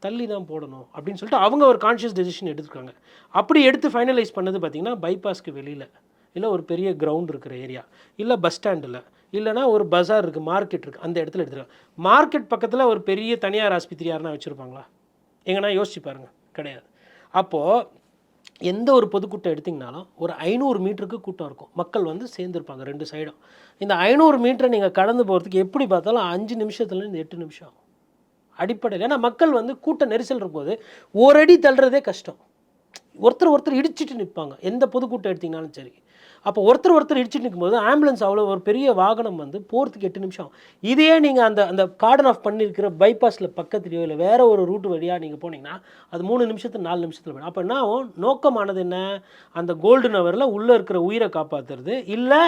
தள்ளி தான் போடணும் அப்படின்னு சொல்லிட்டு அவங்க ஒரு கான்ஷியஸ் டெசிஷன் எடுத்துருக்காங்க. அப்படி எடுத்து ஃபைனலைஸ் பண்ணது பார்த்திங்கன்னா பைபாஸ்க்கு வெளியில், இல்லை ஒரு பெரிய கிரவுண்ட் இருக்கிற ஏரியா, இல்லை பஸ் ஸ்டாண்டில், இல்லைனா ஒரு பஸார் இருக்குது, மார்க்கெட் இருக்குது, அந்த இடத்துல எடுத்துருக்காங்க. மார்க்கெட் பக்கத்தில் ஒரு பெரிய தனியார் ஆஸ்பத்திரி யாருன்னா வச்சுருப்பாங்களா? எங்கன்னா யோசிச்சு பாருங்கள், கிடையாது. அப்போது எந்த ஒரு பொதுக்கூட்டம் எடுத்திங்கனாலும் ஒரு 500 மீட்டருக்கு கூட்டம் இருக்கும், மக்கள் வந்து சேர்ந்துருப்பாங்க ரெண்டு சைடும். இந்த 500 மீட்டரை நீங்கள் கடந்து போகிறதுக்கு எப்படி பார்த்தாலும் 5 நிமிஷத்துலேருந்து 8 நிமிஷம் ஆகும் அடிப்படையில். ஏன்னா மக்கள் வந்து கூட்ட நெரிசல் இருக்கும்போது ஒரு அடி தள்ளுறதே கஷ்டம், ஒருத்தர் இடிச்சிட்டு நிற்பாங்க எந்த பொதுக்கூட்டம் எடுத்திங்கனாலும் சரி. அப்போ ஒருத்தர் இடிச்சிட்டு நிற்கும்போது ஆம்புலன்ஸ் அவ்வளோ ஒரு பெரிய வாகனம் வந்து போகிறதுக்கு 8 நிமிஷம். இதையே நீங்கள் அந்த கார்டன் ஆஃப் பண்ணியிருக்கிற பைபாஸில் பக்கத்துலையோ இல்லை வேறு ஒரு ரூட் வழியாக நீங்கள் போனீங்கன்னா அது 3 நிமிஷத்துக்கு 4 நிமிஷத்தில் போயிடும். அப்போ என்ன ஆகும்? நோக்கமானது என்ன? அந்த கோல்டன் ஹவரில் உள்ளே இருக்கிற உயிரை காப்பாற்றுறது, இல்லை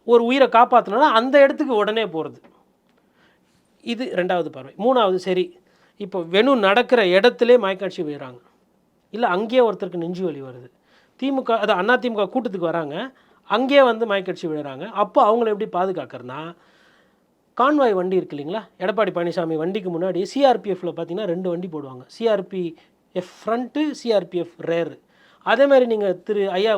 ஒரு உயிரை காப்பாற்றினா அந்த இடத்துக்கு உடனே போகிறது. இது 2வது பார்வை. 3வது, சரி இப்போ வெறும் நடக்கிற இடத்துலே மயக்காட்சி போயிடுறாங்க, இல்லை அங்கேயே ஒருத்தருக்கு நெஞ்சு வலி வருது, திமுக அது அதிமுக கூட்டத்துக்கு வராங்க, அங்கேயே வந்து மயக்கடிச்சு விழுறாங்க. அப்போ அவங்கள எப்படி பாதுகாக்கிறதுனா, கான்வாய் வண்டி இருக்குது இல்லைங்களா, எடப்பாடி பழனிசாமி வண்டிக்கு முன்னாடி சிஆர்பிஎஃப்பில் பார்த்தீங்கன்னா 2 வண்டி போடுவாங்க, சிஆர்பிஎஃப் ஃப்ரண்ட்டு, சிஆர்பிஎஃப் ரேரு. அதேமாதிரி நீங்கள் ஐயா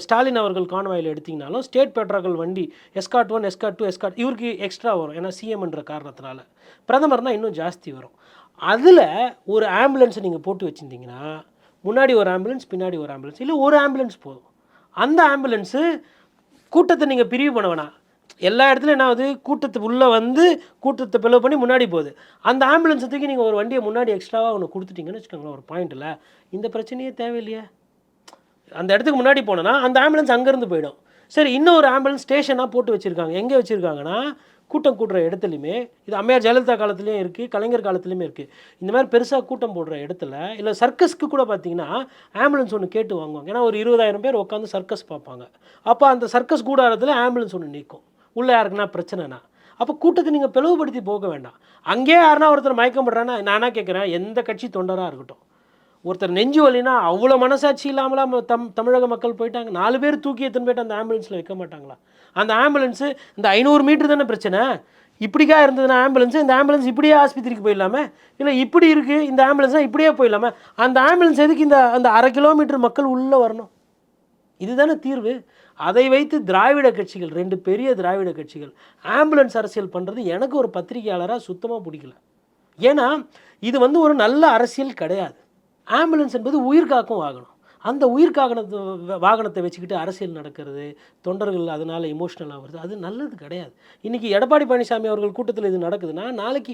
ஸ்டாலின் அவர்கள் கான்வாயில் எடுத்திங்கனாலும் ஸ்டேட் பெட்ரோல் வண்டி எஸ்காட் 1, எஸ்காட் 2, எஸ்காட் இவருக்கு எக்ஸ்ட்ரா வரும், ஏன்னா சிஎம்ன்ற காரணத்தினால. பிரதமர்னால் இன்னும் ஜாஸ்தி வரும். அதில் ஒரு ஆம்புலன்ஸை நீங்கள் போட்டு வச்சுருந்தீங்கன்னா முன்னாடி ஒரு ஆம்புலன்ஸ், பின்னாடி ஒரு ஆம்புலன்ஸ், இல்லை ஒரு ஆம்புலன்ஸ் போதும். அந்த ஆம்புலன்ஸு கூட்டத்தை நீங்கள் பிரிவு பண்ண வேணாம். எல்லா இடத்துலையும் என்ன ஆகுது? கூட்டத்து உள்ளே வந்து கூட்டத்தை பிளவு பண்ணி முன்னாடி போகுது. அந்த ஆம்புலன்ஸை தூக்கி நீங்கள் ஒரு வண்டியை முன்னாடி எக்ஸ்ட்ராவாக ஒன்று கொடுத்துட்டீங்கன்னு வச்சுக்கோங்களேன், ஒரு பாயிண்ட்டில் இந்த பிரச்சனையே தேவையில்லையே. அந்த இடத்துக்கு முன்னாடி போனோன்னா அந்த ஆம்புலன்ஸ் அங்கேருந்து போயிடும். சரி, இன்னொரு ஆம்புலன்ஸ் ஸ்டேஷனாக போட்டு வச்சுருக்காங்க. எங்கே வச்சுருக்காங்கன்னா கூட்டம் கூடுற இடத்துலையுமே, இது அம்மையார் ஜெயலலிதா காலத்துலேயும் இருக்குது, கலைஞர் காலத்துலேயுமே இருக்குது. இந்த மாதிரி பெருசாக கூட்டம் போடுற இடத்துல, இல்லை சர்க்கஸ்க்கு கூட பார்த்தீங்கன்னா ஆம்புலன்ஸ் ஒன்று கேட்டு வாங்குவாங்க. ஏன்னா ஒரு 20,000 பேர் உட்காந்து சர்க்கஸ் பார்ப்பாங்க. அப்போ அந்த சர்க்கஸ் கூடாரத்தில் ஆம்புலன்ஸ் ஒன்று நிற்கும், உள்ளே யாருக்குன்னா பிரச்சனைனா. அப்போ கூட்டத்தை நீங்கள் பிளவுபடுத்தி போக வேண்டாம். அங்கேயே யாருன்னா ஒருத்தர் மயக்கம் படுறான்னா, நானாக கேட்குறேன், எந்த கட்சி தொண்டராக இருக்கட்டும், ஒருத்தர் நெஞ்சு வலினா அவ்வளோ மனசாட்சி இல்லாமலாம் தமிழக மக்கள் போயிட்டாங்க. 4 பேர் தூக்கி எடுத்துன்னு போய்ட்டு அந்த ஆம்புலன்ஸில் வைக்க மாட்டாங்களா? அந்த ஆம்புலன்ஸு இந்த 500 மீட்டர் தானே பிரச்சனை. இப்படிக்கா இருந்ததுன்னா ஆம்புலன்ஸு, இந்த ஆம்புலன்ஸ் இப்படியே ஆஸ்பத்திரிக்கு போயிடலாமே, இல்லை இப்படி இருக்குது இந்த ஆம்புலன்ஸாக இப்படியே போயிடலாமே. அந்த ஆம்புலன்ஸ் எதுக்கு அந்த 1/2 கிலோமீட்டர் மக்கள் உள்ளே வரணும்? இதுதானே தீர்வு. அதை வைத்து திராவிட கட்சிகள், 2 பெரிய திராவிட கட்சிகள் ஆம்புலன்ஸ் அரசியல் பண்ணுறது எனக்கு ஒரு பத்திரிகையாளராக சுத்தமாக பிடிக்கல. ஏன்னா இது வந்து ஒரு நல்ல அரசியல் கிடையாது. ஆம்புலன்ஸ் என்பது உயிர்காக்கும் வாகனம். அந்த வாகனத்தை வச்சுக்கிட்டு அரசியல் நடக்கிறது, தொண்டர்கள் அதனால் எமோஷ்னலாக வருது, அது நல்லது கிடையாது. இன்றைக்கி எடப்பாடி பழனிசாமி அவர்கள் கூட்டத்தில் இது நடக்குதுன்னா நாளைக்கு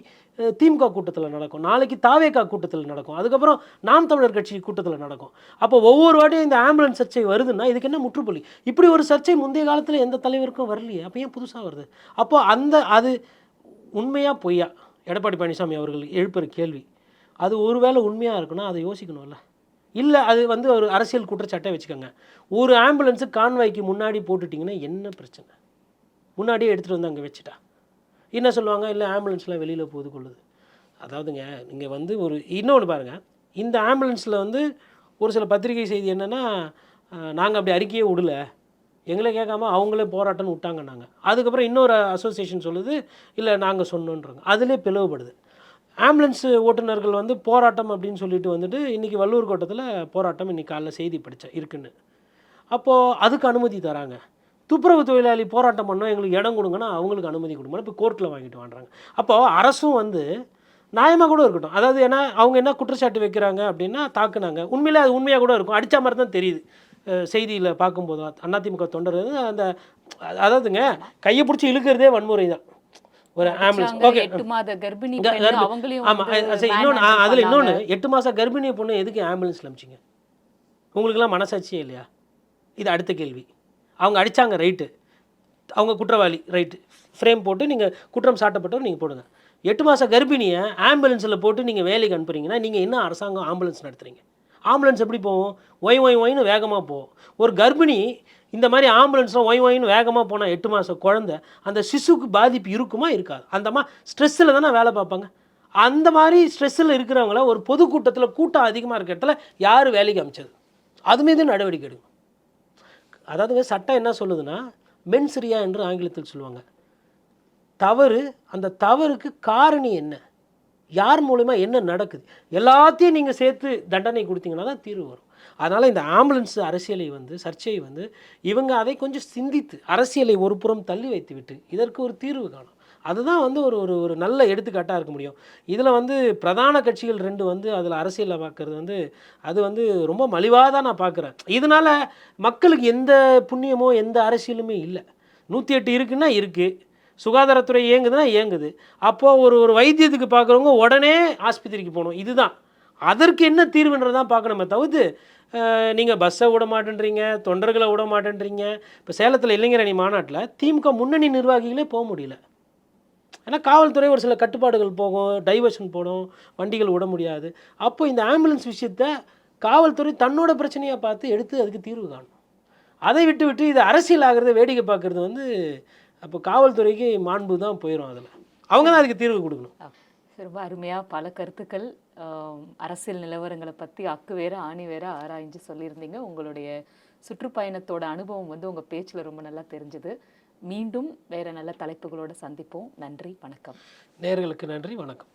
திமுக கூட்டத்தில் நடக்கும், நாளைக்கு தாவேகா கூட்டத்தில் நடக்கும், அதுக்கப்புறம் நாம் தமிழர் கட்சி கூட்டத்தில் நடக்கும். அப்போ ஒவ்வொரு வாட்டியும் இந்த ஆம்புலன்ஸ் சர்ச்சை வருதுன்னா இதுக்கு என்ன முற்றுப்புள்ளி? இப்படி ஒரு சர்ச்சை முந்தைய காலத்தில் எந்த தலைவருக்கும் வரலையே, அப்போ ஏன் புதுசாக வருது? அப்போ அது உண்மையாக பொய்யா எடப்பாடி பழனிசாமி அவர்கள் எழுப்புகிற கேள்வி, அது ஒருவேளை உண்மையாக இருக்குன்னா அதை யோசிக்கணும்ல. இல்லை அது வந்து ஒரு அரசியல் குற்றச்சாட்டை வச்சுக்கோங்க. ஒரு ஆம்புலன்ஸு கான்வாய்க்கு முன்னாடி போட்டுட்டிங்கன்னா என்ன பிரச்சனை? முன்னாடியே எடுத்துகிட்டு வந்து அங்கே வச்சுட்டா என்ன சொல்லுவாங்க? இல்லை ஆம்புலன்ஸ்லாம் வெளியில் போது கொள்ளுது. அதாவதுங்க, நீங்கள் வந்து ஒரு இன்னொன்று பாருங்கள், இந்த ஆம்புலன்ஸில் வந்து ஒரு சில பத்திரிகை செய்தி என்னென்னா, நாங்கள் அப்படி அறிக்கையே விடல, எங்களை கேட்காம அவங்களே போராட்டம்னு விட்டாங்கன்னாங்க. அதுக்கப்புறம் இன்னொரு அசோசியேஷன் சொல்லுது இல்லை நாங்கள் சொன்னோன்றாங்க. அதிலே பிளவுபடுது. ஆம்புலன்ஸ் ஓட்டுநர்கள் வந்து போராட்டம் அப்படின்னு சொல்லிட்டு வந்துட்டு இன்றைக்கி வள்ளூர் கோட்டத்தில் போராட்டம் இன்றைக்கி காலைல செய்தி படித்தேன் இருக்குன்னு. அப்போது அதுக்கு அனுமதி தராங்க. துப்புரவு தொழிலாளி போராட்டம் பண்ணோம், எங்களுக்கு இடம் கொடுங்கன்னா அவங்களுக்கு அனுமதி கொடுக்கணும், இப்போ கோர்ட்டில் வாங்கிட்டு வாங்குறாங்க. அப்போது அரசும் வந்து நியாயமாக கூட இருக்கட்டும். அதாவது ஏன்னா அவங்க என்ன குற்றச்சாட்டு வைக்கிறாங்க அப்படின்னா, தாக்குனாங்க, உண்மையிலே அது உண்மையாக கூட இருக்கும், அடித்த மாதிரி தான் தெரியுது செய்தியில் பார்க்கும்போது. அதிமுக தொண்டர் அந்த அதாவதுங்க கையை பிடிச்சி இழுக்கிறதே வன்முறை தான். ஒரு ஆம்புலன்ஸ் ஓகே 8 மாத கர்ப்பிணி அவங்களையும் ஆமாம். சரி, இன்னொன்று அதில் இன்னொன்று 8 மாதம் கர்ப்பிணி பொண்ணு எதுக்கு ஆம்புலன்ஸில் அனுப்பிச்சிங்க? உங்களுக்குலாம் மனசாட்சியே இல்லையா? இது அடுத்த கேள்வி. அவங்க அடித்தாங்க, ரைட்டு, அவங்க குற்றவாளி, ரைட்டு, ஃப்ரேம் போட்டு நீங்கள் குற்றம் சாட்டப்பட்டவர் நீங்கள் போடுங்க. 8 மாத கர்ப்பிணியை ஆம்புலன்ஸில் போட்டு நீங்கள் வேலைக்கு அனுப்புறீங்கன்னா நீங்கள் என்ன அரசாங்கம் ஆம்புலன்ஸ் நடத்துகிறீங்க? ஆம்புலன்ஸ் எப்படி போகும்? ஒய் ஒய் ஒய்னு வேகமாக போகும். ஒரு கர்ப்பிணி இந்த மாதிரி ஆம்புலன்ஸில் ஒய் ஒய்னு வேகமாக போனால் 8 மாத குழந்தை, அந்த சிசுவுக்கு பாதிப்பு இருக்குமா இருக்காது? அந்த ஸ்ட்ரெஸ்ஸில் தானே வேலை பார்ப்பாங்க. அந்த மாதிரி ஸ்ட்ரெஸ்ஸில் இருக்கிறவங்கள ஒரு பொதுக்கூட்டத்தில் கூட்டம் அதிகமாக இருக்கிற இடத்துல யார் வேலைக்கு அமைச்சது? அது மீது நடவடிக்கை எடுக்கும். அதாவது சட்டம் என்ன சொல்லுதுன்னா, மென்சரியா என்று ஆங்கிலத்தில் சொல்லுவாங்க. தவறு, அந்த தவறுக்கு காரணி என்ன, யார் மூலமா என்ன நடக்குது, எல்லாத்தையும் நீங்கள் சேர்த்து தண்டனை கொடுத்தீங்கன்னா தான் தீர்வு வரும். அதனால் இந்த ஆம்புலன்ஸ் அரசியலை சர்ச்சையை இவங்க அதை கொஞ்சம் சிந்தித்து அரசியலை ஒரு புறம் தள்ளி வைத்து விட்டு இதற்கு ஒரு தீர்வு காணும். அதுதான் ஒரு ஒரு ஒரு நல்ல எடுத்துக்காட்டாக இருக்க முடியும். இதில் பிரதான கட்சிகள் 2 அதில் அரசியலில் பார்க்குறது அது ரொம்ப மலிவாக தான் நான் பார்க்குறேன். இதனால் மக்களுக்கு எந்த புண்ணியமோ எந்த அரசியலுமே இல்லை. 108 இருக்குன்னா இருக்குது, சுகாதாரத்துறை இயங்குதுன்னா இயங்குது. அப்போது ஒரு வைத்தியத்துக்கு பார்க்குறவங்க உடனே ஆஸ்பத்திரிக்கு போகணும். இதுதான் அதற்கு என்ன தீர்வுன்றதான் பார்க்கணுமே தவிர்த்து நீங்கள் பஸ்ஸை விட மாட்டேன்றீங்க, தொண்டர்களை விட மாட்டேன்றீங்க. இப்போ சேலத்தில் இளைஞர் அணி மாநாட்டில் திமுக முன்னணி நிர்வாகிகளே போக முடியல. ஏன்னா காவல்துறை ஒரு சில கட்டுப்பாடுகள் போகும், டைவர்ஷன் போடும், வண்டிகள் விட முடியாது. அப்போ இந்த ஆம்புலன்ஸ் விஷயத்தை காவல்துறை தன்னோட பிரச்சனையாக பார்த்து எடுத்து அதுக்கு தீர்வு காணும். அதை விட்டு இது அரசியல் ஆகிறத வேடிக்கை பார்க்குறது அப்போ காவல்துறைக்கு மாண்பு தான் போயிடும். அதில் அவங்க தான் அதுக்கு தீர்வு கொடுக்கணும். ரொம்ப அருமையாக பல கருத்துக்கள் அரசியல் நிலவரங்களை பற்றி அக்கு வேற ஆணி வேற ஆராய்ஞ்சு சொல்லியிருந்தீங்க. உங்களுடைய சுற்றுப்பயணத்தோட அனுபவம் உங்கள் பேச்சில் ரொம்ப நல்லா தெரிஞ்சுது. மீண்டும் வேறு நல்ல தலைப்புகளோடு சந்திப்போம். நன்றி, வணக்கம். நேயர்களுக்கு நன்றி, வணக்கம்.